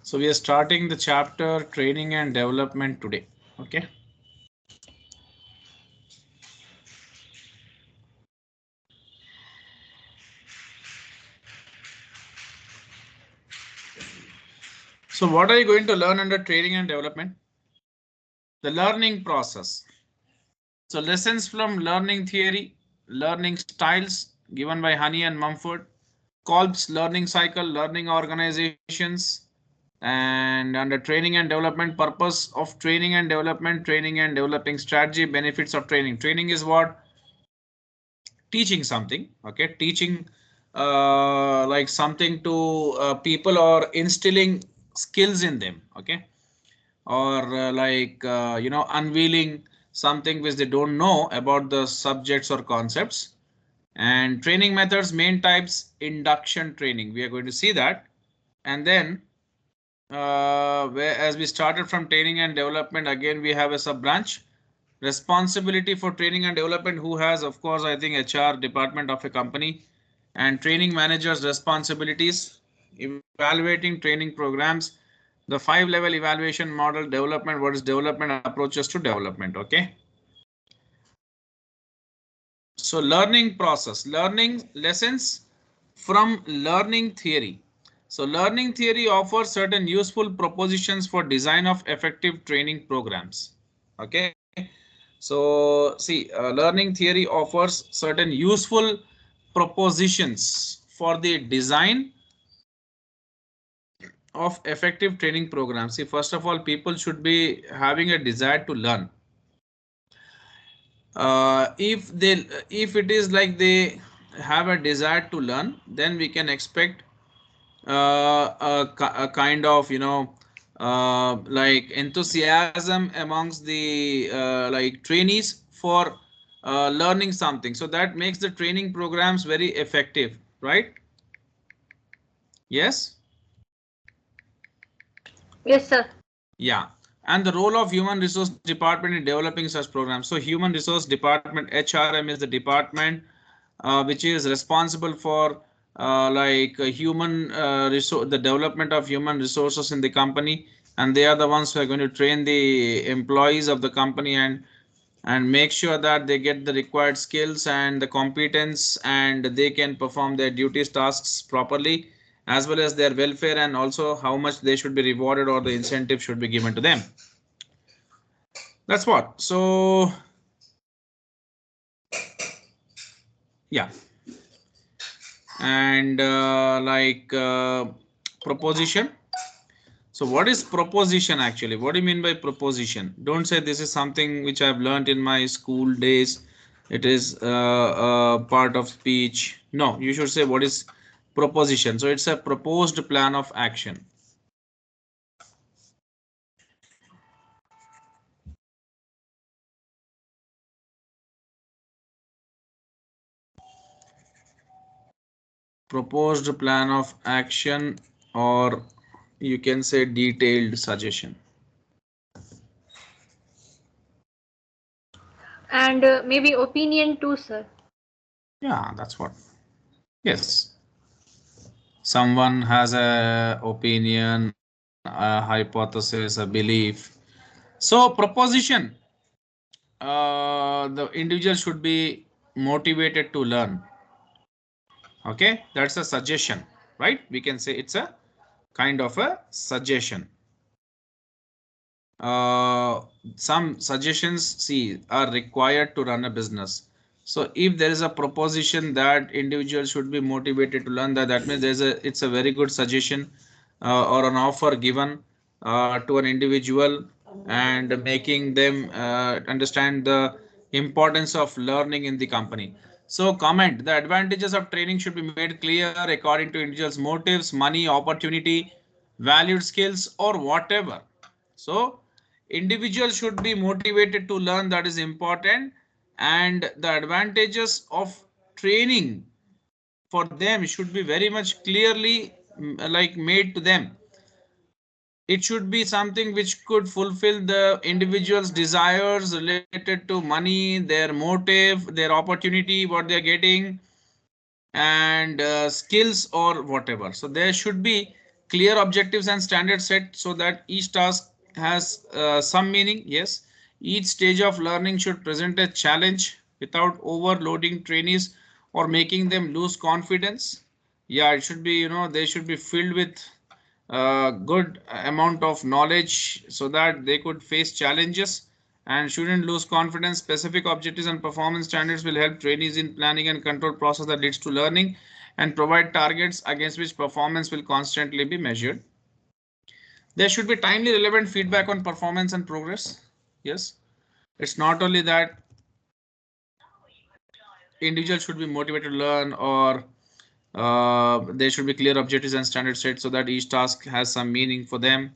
So we are starting the chapter training and development today. Okay. So what are you going to learn under training and development? The learning process. So lessons from learning theory, learning styles given by Honey and Mumford, Kolb's learning cycle, learning organizations, and under training and development, purpose of training and development, training and developing strategy, benefits of training. Training is what? Teaching something. Okay, teaching like something to people or instilling skills in them. Okay, or unveiling something which they don't know about the subjects or concepts. And training methods, main types, induction training, we are going to see that. And then where as we started from training and development, again we have a sub branch, responsibility for training and development, who has, of course, I think HR department of a company, and training managers responsibilities, evaluating training programs, the 5-level evaluation model, development, what is development, approaches to development. Okay, so learning process, learning lessons from learning theory. So learning theory offers certain useful propositions for design of effective training programs. Okay, so see, learning theory offers certain useful propositions for the design of effective training programs. See, first of all, people should be having a desire to learn. If it is like they have a desire to learn, then we can expect a kind of like enthusiasm amongst the like trainees for learning something. So that makes the training programs very effective, right? Yes. Yes, sir. Yeah. And the role of human resource department in developing such programs. So human resource department, HRM, is the department which is responsible for human resource, the development of human resources in the company, and they are the ones who are going to train the employees of the company and make sure that they get the required skills and the competence, and they can perform their duties, tasks properly, as well as their welfare, and also how much they should be rewarded or the incentive should be given to them. That's what. So yeah. And proposition. So what is proposition actually? What do you mean by proposition? Don't say this is something which I've learned in my school days. It is part of speech. No, you should say what is proposition. So it's a proposed plan of action. Proposed plan of action, or you can say detailed suggestion. And maybe opinion too, sir. Yeah, that's what. Yes. Someone has a opinion, a hypothesis, a belief. So proposition, the individual should be motivated to learn. Okay, that's a suggestion, right? We can say it's a kind of a suggestion. Some suggestions, see, are required to run a business. So if there is a proposition that individuals should be motivated to learn, that means it's a very good suggestion or an offer given to an individual, and making them understand the importance of learning in the company. So comment, the advantages of training should be made clear according to individuals' motives, money, opportunity, valued skills, or whatever. So individuals should be motivated to learn, that is important, and the advantages of training for them should be very much clearly like made to them. It should be something which could fulfill the individual's desires related to money, their motive, their opportunity, what they're getting, and skills or whatever. So there should be Clear objectives and standards set so that each task has some meaning. Yes, each stage of learning should present a challenge without overloading trainees or making them lose confidence. Yeah, it should be, they should be filled with good amount of knowledge so that they could face challenges and shouldn't lose confidence. Specific objectives and performance standards will help trainees in planning and control process that leads to learning and provide targets against which performance will constantly be measured. There should be timely relevant feedback on performance and progress. Yes, it's not only that individuals should be motivated to learn, or there should be clear objectives and standards set so that each task has some meaning for them.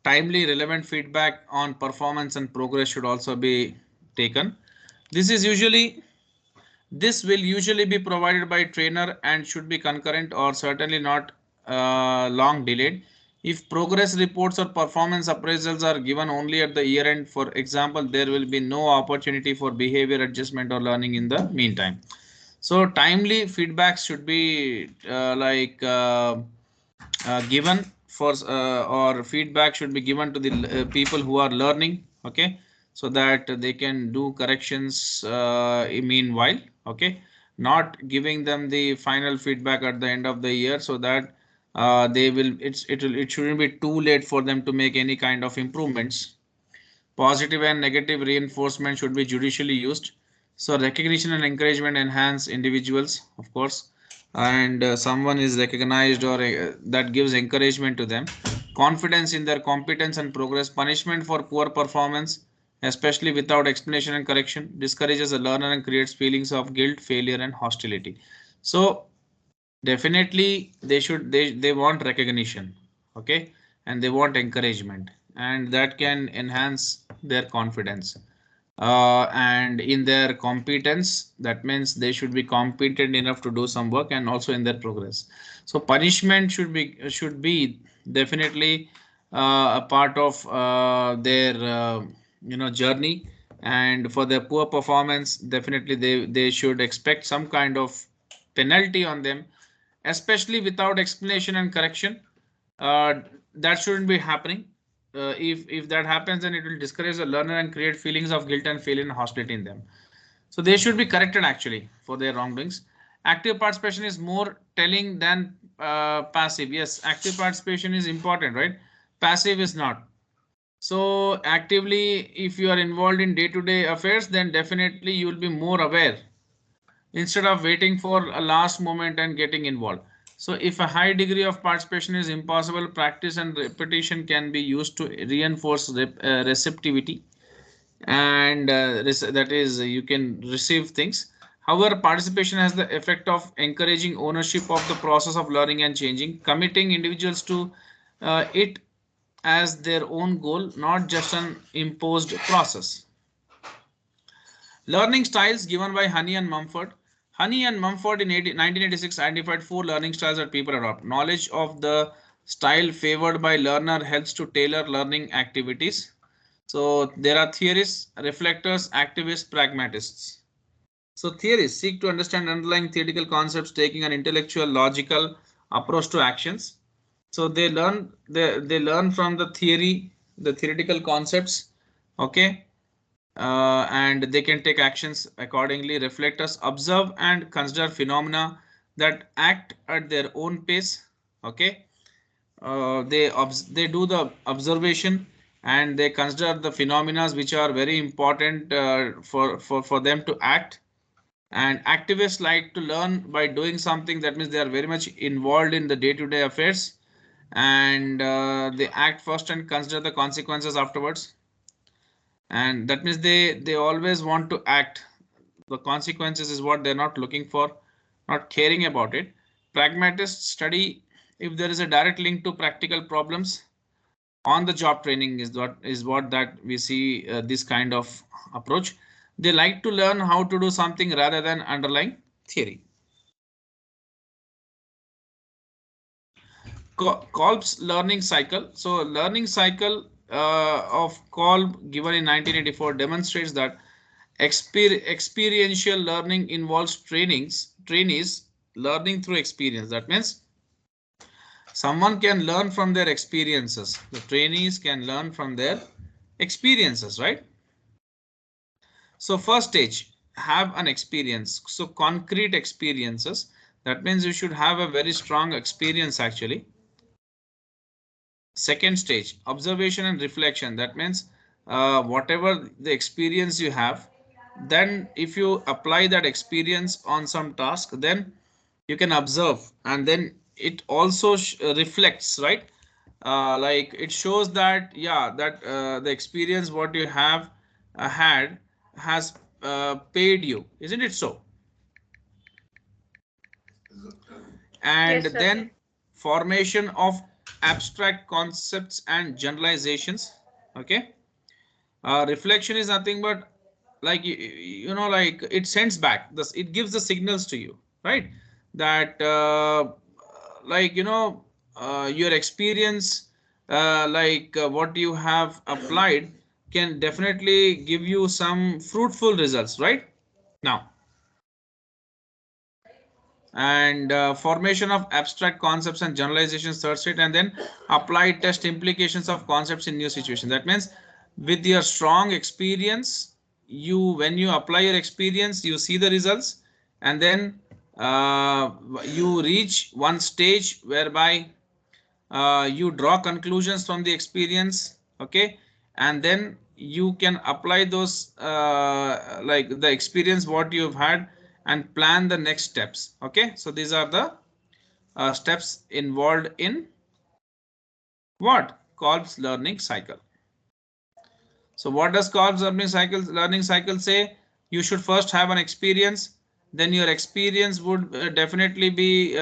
Timely relevant feedback on performance and progress should also be taken. This is usually This will usually be provided by trainer and should be concurrent or certainly not long delayed. If progress reports or performance appraisals are given only at the year end, for example, there will be no opportunity for behavior adjustment or learning in the meantime. So timely feedback should be given for or feedback should be given to the people who are learning. Okay, so that they can do corrections meanwhile. Okay, not giving them the final feedback at the end of the year, so that they will it shouldn't be too late for them to make any kind of improvements. Positive and negative reinforcement should be judicially used. So recognition and encouragement enhance individuals, of course, and someone is recognized or that gives encouragement to them. Confidence in their competence and progress. Punishment for poor performance, especially without explanation and correction, discourages the learner and creates feelings of guilt, failure, and hostility. So definitely they want recognition. Okay, and they want encouragement, and that can enhance their confidence and in their competence. That means they should be competent enough to do some work, and also in their progress. So punishment should be definitely a part of their journey. And for their poor performance, definitely they should expect some kind of penalty on them, especially without explanation and correction. Uh, that shouldn't be happening. If that happens, then it will discourage the learner and create feelings of guilt and failure and hostility in them. So they should be corrected actually for their wrongdoings. Active participation is more telling than passive. Yes, active participation is important, right? Passive is not. So actively, if you are involved in day-to-day affairs, then definitely you will be more aware instead of waiting for a last moment and getting involved. So if a high degree of participation is impossible, practice and repetition can be used to reinforce receptivity, and that is you can receive things. However, participation has the effect of encouraging ownership of the process of learning and changing, committing individuals to it as their own goal, not just an imposed process. Learning styles given by Honey and Mumford. Honey and Mumford in 1986 identified 4 learning styles that people adopt. Knowledge of the style favored by learner helps to tailor learning activities. So there are theorists, reflectors, activists, pragmatists. So theorists seek to understand underlying theoretical concepts, taking an intellectual, logical approach to actions. So they learn from the theory, the theoretical concepts. Okay, and they can take actions accordingly. Reflectors observe and consider phenomena that act at their own pace. Okay, they do the observation and they consider the phenomena which are very important for them to act. And activists like to learn by doing something. That means they are very much involved in the day-to-day affairs, and they act first and consider the consequences afterwards. And that means they always want to act. The consequences is what they're not looking for, not caring about it. Pragmatists study if there is a direct link to practical problems. On the job training is what that we see this kind of approach. They like to learn how to do something rather than underlying theory. Kolb's learning cycle. So learning cycle of Kolb given in 1984 demonstrates that experiential learning involves trainees learning through experience. That means Someone can learn from their experiences. The trainees can learn from their experiences, right? So first stage, have an experience. So concrete experiences. That means you should have a very strong experience actually. Second stage, observation and reflection. That means whatever the experience you have, then if you apply that experience on some task, then you can observe, and then it also reflects, right? Like it shows that, yeah, that the experience what you have had has paid you, isn't it so? And Yes, sir. then formation of abstract concepts and generalizations. Okay. Reflection is nothing but like like it sends back this, it gives the signals to you, right? That like your experience, what you have applied can definitely give you some fruitful results, right? Now, and formation of abstract concepts and generalizations, third state, and then apply test implications of concepts in new situations. That means with your strong experience, you when you apply your experience, you see the results, and then you reach one stage whereby you draw conclusions from the experience. Okay. And then you can apply those like the experience what you've had, and plan the next steps. Okay, so these are the steps involved in what Kolb's learning cycle. So what does Kolb's learning cycle say? You should first have an experience, then your experience would definitely be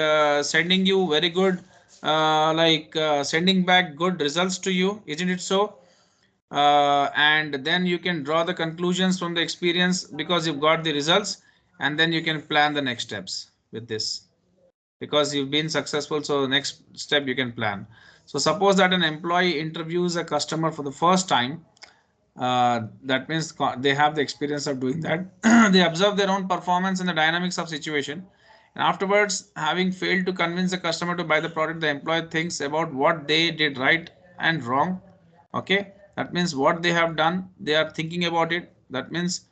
sending you very good sending back good results to you, isn't it so? And then you can draw the conclusions from the experience because you've got the results, and then you can plan the next steps with this because you've been successful. So the next step you can plan. So suppose that an employee interviews a customer for the first time. That means they have the experience of doing that. They observe their own performance and the dynamics of situation, and afterwards, having failed to convince the customer to buy the product, the employee thinks about what they did right and wrong. Okay, that means what they have done, they are thinking about it. That means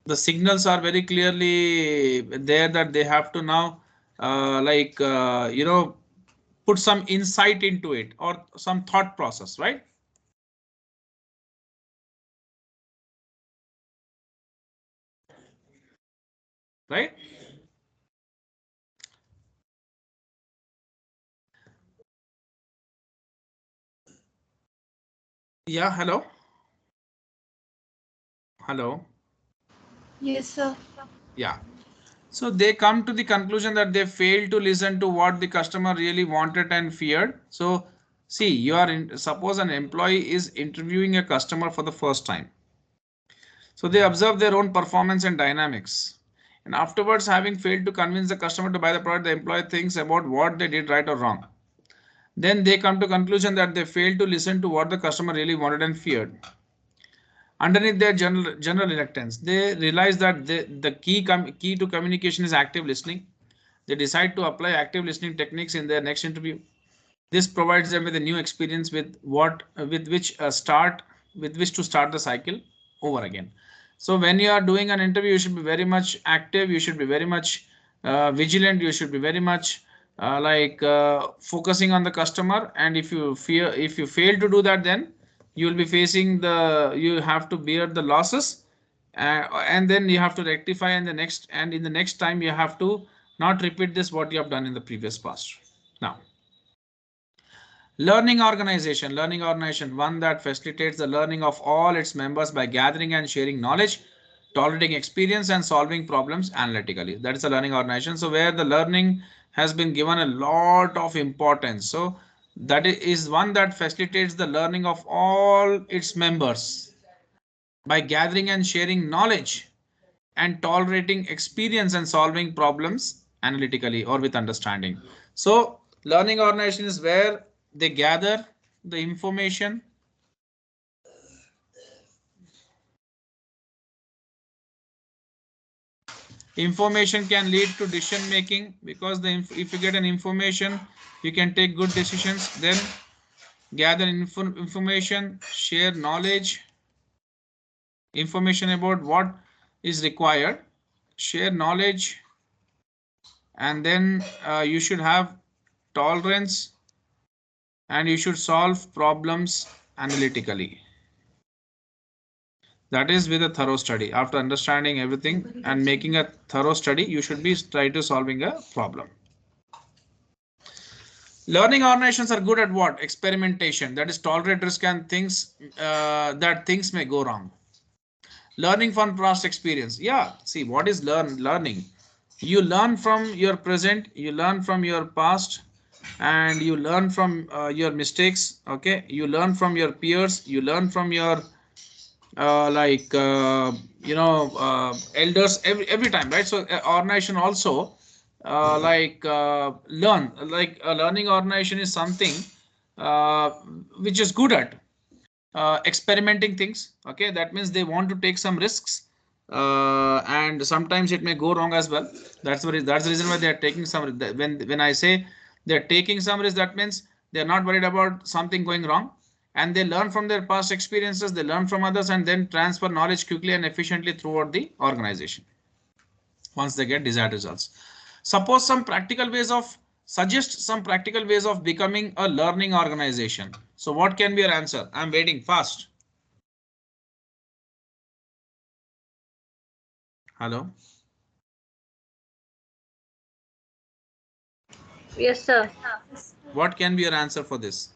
the signals are very clearly there that they have to now put some insight into it or some thought process, right? Right. Yeah, hello. Hello. Yes, sir. Yeah. So they come to the conclusion that they failed to listen to what the customer really wanted and feared. So see, suppose an employee is interviewing a customer for the first time. So they observe their own performance and dynamics. And afterwards, having failed to convince the customer to buy the product, the employee thinks about what they did right or wrong. Then they come to conclusion that they failed to listen to what the customer really wanted and feared. Underneath their general reluctance, they realize that the key to communication is active listening. They decide to apply active listening techniques in their next interview. This provides them with a new experience with which to start the cycle over again. So when you are doing an interview, you should be very much active. You should be very much vigilant. You should be very much focusing on the customer. And if you fail to do that, then you will be facing you have to bear the losses, and then you have to rectify in the next time you have to not repeat this what you have done in the previous past. Now, learning organization, one that facilitates the learning of all its members by gathering and sharing knowledge, tolerating experience, and solving problems analytically. That is a learning organization. So where the learning has been given a lot of importance. So that is one that facilitates the learning of all its members by gathering and sharing knowledge and tolerating experience and solving problems analytically or with understanding. So learning organization is where they gather the information Information can lead to decision making, because if you get an information, you can take good decisions. Then gather information, share knowledge, information about what is required, share knowledge, and then you should have tolerance, and you should solve problems analytically. That is with a thorough study. After understanding everything and making a thorough study, you should be try to solving a problem. Learning organizations are good at what? Experimentation. That is tolerate risk and things that things may go wrong. Learning from past experience. Yeah, see what is learning? You learn from your present, you learn from your past, and you learn from your mistakes. Okay, you learn from your peers, you learn from your like elders every time, right? So organization also learn, like a learning organization is something uh, which is good at experimenting things. Okay, that means they want to take some risks, and sometimes it may go wrong as well. That's the reason why they are taking some. When I say they are taking some risk, that means they are not worried about something going wrong, and they learn from their past experiences, they learn from others, and then transfer knowledge quickly and efficiently throughout the organization once they get desired results. Suppose some practical ways of Suggest some practical ways of becoming a learning organization. So what can be your answer? I'm waiting fast. Hello. Yes, sir. What can be your answer for this?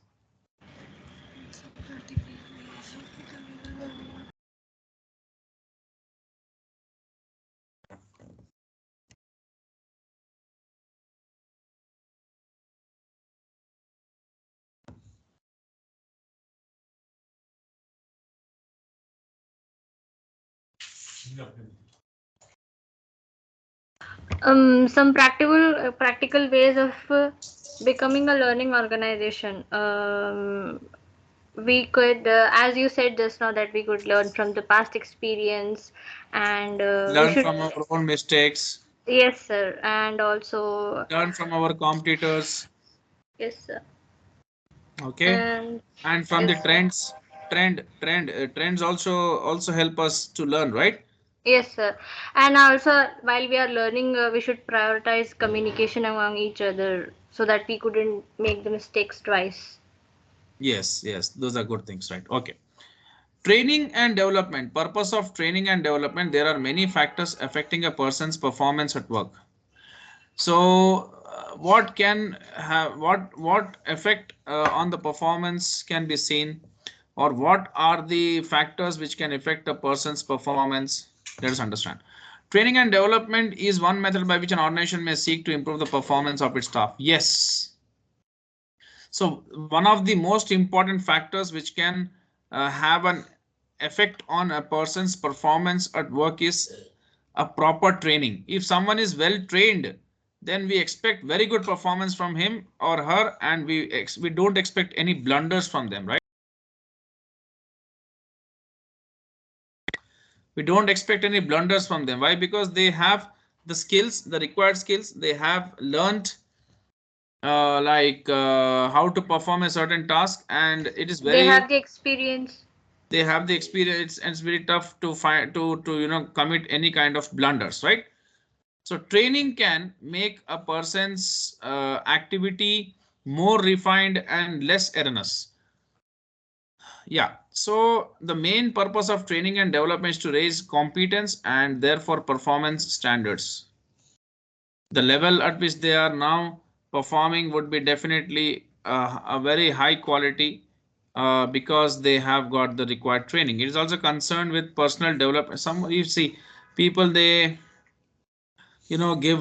Some practical ways of becoming a learning organization. We could, as you said just now, that we could learn from the past experience, and we Learn should. from our own mistakes, Yes, sir, and also. learn from our competitors, Yes, sir, okay, and and from the yes, sir. trends also help us to learn, right? Yes, sir. And also, while we are learning, we should prioritize communication among each other so that we couldn't make the mistakes twice. Yes, yes, those are good things, right? Okay. Training and development. Purpose of training and development. There are many factors affecting a person's performance at work. So, what can have what effect on the performance can be seen, or what are the factors which can affect a person's performance? Let us understand. Training and development is one method by which an organization may seek to improve the performance of its staff. Yes. So one of the most important factors which can have an effect on a person's performance at work is a proper training. If someone is well trained, then we expect very good performance from him or her, and we don't expect any blunders from them, right? We don't expect any blunders from them. Why? Because they have the skills, the required skills. They have learned how to perform a certain task, and it is They very have the experience. they have the experience, and it's very tough to find to commit any kind of blunders, right? So training can make a person's activity more refined and less erroneous. Yeah, so the main purpose of training and development is to raise competence and therefore performance standards. The level at which they are now performing would be definitely a very high quality because they have got the required training. It is also concerned with personal development. Some you see people, they give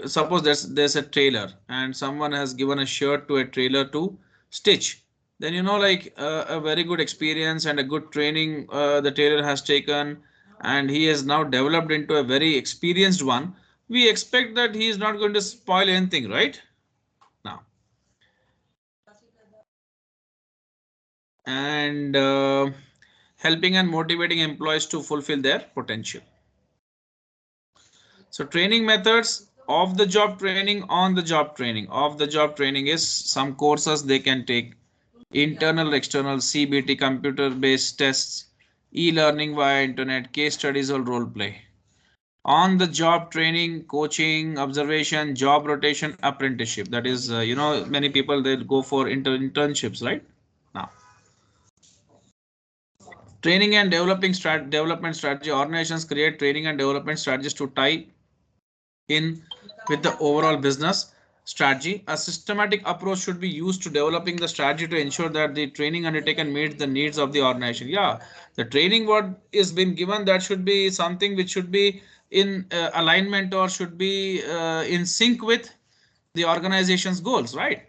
suppose there's a tailor and someone has given a shirt to a tailor to stitch. Then like a very good experience and a good training the tailor has taken, and he has now developed into a very experienced one. We expect that he is not going to spoil anything, right? Now, and helping and motivating employees to fulfill their potential. So training methods: off the job training, on the job training. Off the job training is some courses they can take, internal, external, CBT, computer based tests, e-learning via internet, case studies or role play. On the job training, coaching, observation, job rotation, apprenticeship. That is, many people they go for internships, right? Now, training and development strategy. Organizations create training and development strategies to tie in with the overall business strategy. A systematic approach should be used to developing the strategy to ensure that the training undertaken meets the needs of the organization. Yeah, the training what is been given, that should be something which should be in alignment, or should be in sync with the organization's goals, right?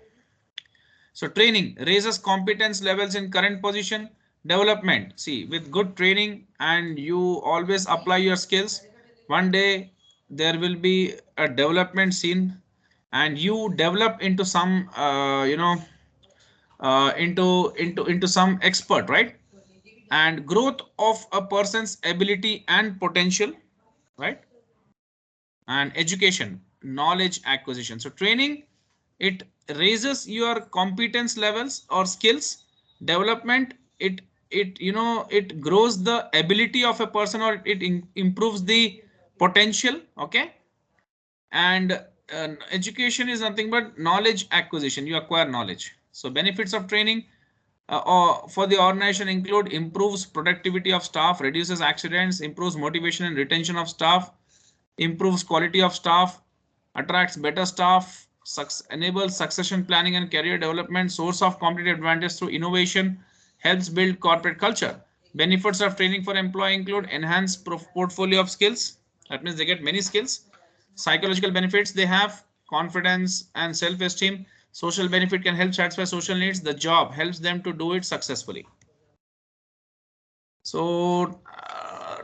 So training raises competence levels in current position. Development, see, with good training and you always apply your skills, one day there will be a development scene and you develop into some into some expert, right? And growth of a person's ability and potential, right? And education, knowledge acquisition. So training, it raises your competence levels or skills. Development, it grows the ability of a person, or it improves the potential, okay? And education is nothing but knowledge acquisition, you acquire knowledge. So benefits of training or for the organization include: improves productivity of staff, reduces accidents, improves motivation and retention of staff, improves quality of staff, attracts better staff, enables succession planning and career development, source of competitive advantage through innovation, helps build corporate culture. Benefits of training for employee include: enhanced portfolio of skills, that means they get many skills. Psychological benefits, they have confidence and self-esteem. Social benefit, can help satisfy social needs. The job helps them to do it successfully. So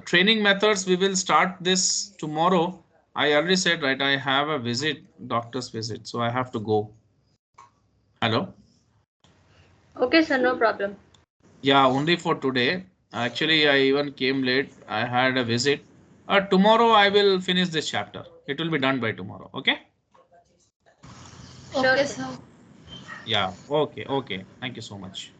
training methods, we will start this tomorrow. I already said, right, I have a visit, doctor's visit, so I have to go. Hello. Okay, sir, no problem. Yeah, only for today. Actually, I even came late. I had a visit. Tomorrow I will finish this chapter. It will be done by tomorrow. Okay. Sure, Okay, sir. sir. Yeah. Okay. Okay. Thank you so much.